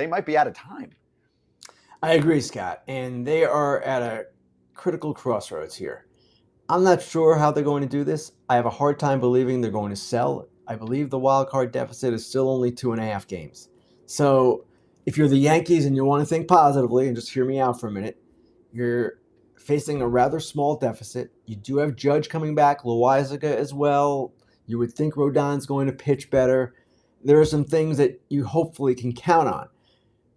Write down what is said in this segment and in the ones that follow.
they might be out of time. I agree, Scott. And they are at a critical crossroads here. I'm not sure how they're going to do this. I have a hard time believing they're going to sell. I believe the wild card deficit is still only 2.5 games. So if you're the Yankees and you want to think positively, and just hear me out for a minute, you're facing a rather small deficit. You do have Judge coming back, Loizaga as well. You would think Rodon's going to pitch better. There are some things that you hopefully can count on.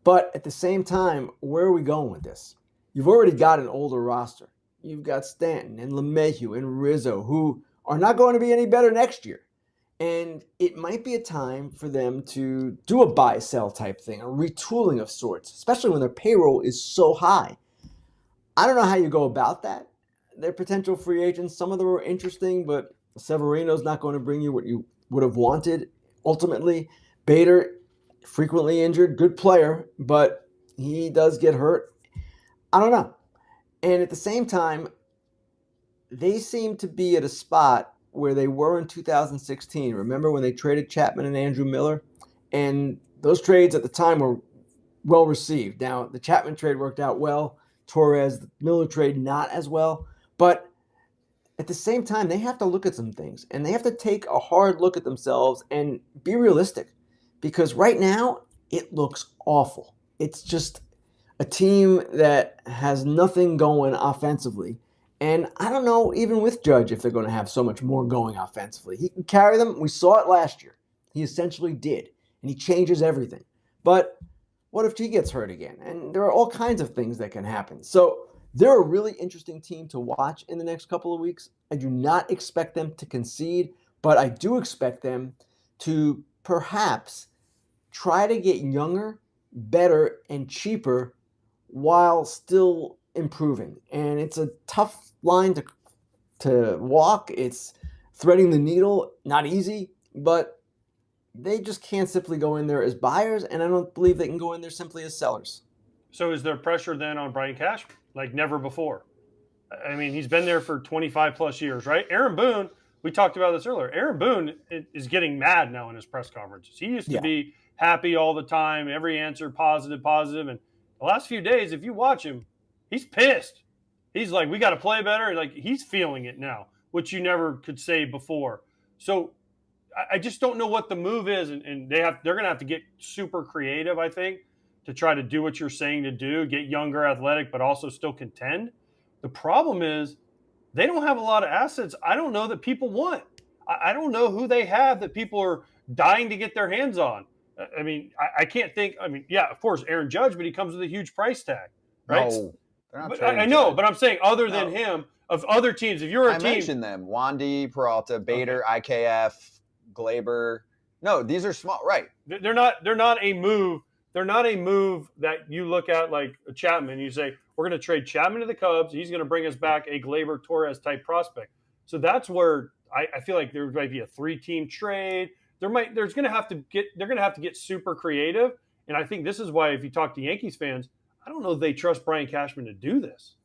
But at the same time, where are we going with this? You've already got an older roster. You've got Stanton and LeMahieu and Rizzo, who are not going to be any better next year. And it might be a time for them to do a buy-sell type thing, a retooling of sorts, especially when their payroll is so high. I don't know how you go about that. They're potential free agents. Some of them are interesting, but Severino's not going to bring you what you would have wanted. Ultimately, Bader, frequently injured, good player, but he does get hurt. I don't know. And at the same time, they seem to be at a spot where they were in 2016. Remember when they traded Chapman and Andrew Miller? And those trades at the time were well received. Now, the Chapman trade worked out well. Torres, the Miller trade, not as well. But at the same time, they have to look at some things. And they have to take a hard look at themselves and be realistic. Because right now, it looks awful. It's just a team that has nothing going offensively. And I don't know, even with Judge, if they're going to have so much more going offensively. He can carry them. We saw it last year. He essentially did. And he changes everything. But what if he gets hurt again? And there are all kinds of things that can happen. So they're a really interesting team to watch in the next couple of weeks. I do not expect them to concede, but I do expect them to perhaps try to get younger, better, and cheaper while still improving. And it's a tough line to walk. It's threading the needle, not easy, but they just can't simply go in there as buyers, and I don't believe they can go in there simply as sellers. So is there pressure then on Brian Cashman like never before? I mean, he's been there for 25 plus years, right? Aaron Boone, we talked about this earlier. Aaron Boone is getting mad now in his press conferences. He used to be happy all the time, every answer positive. And the last few days, if you watch him, he's pissed. He's like, we got to play better. Like, he's feeling it now, which you never could say before. So I just don't know what the move is, and they're going to have to get super creative, I think, to try to do what you're saying to do, get younger, athletic, but also still contend. The problem is they don't have a lot of assets I don't know that people want. I don't know who they have that people are dying to get their hands on. I mean, I can't think. I mean, yeah, of course, Aaron Judge, but he comes with a huge price tag, right? No, they're not but I know, but I'm saying other than him, of other teams, if you're a team. I mentioned them. Wandy, Peralta, Bader, IKF, Glaber. No, these are small, right? They're not a move. They're not a move that you look at like a Chapman. You say, we're going to trade Chapman to the Cubs. He's going to bring us back a Glaber Torres type prospect. So that's where I feel like there might be a 3-team trade. They're going to have to get super creative. And I think this is why, if you talk to Yankees fans, I don't know if they trust Brian Cashman to do this.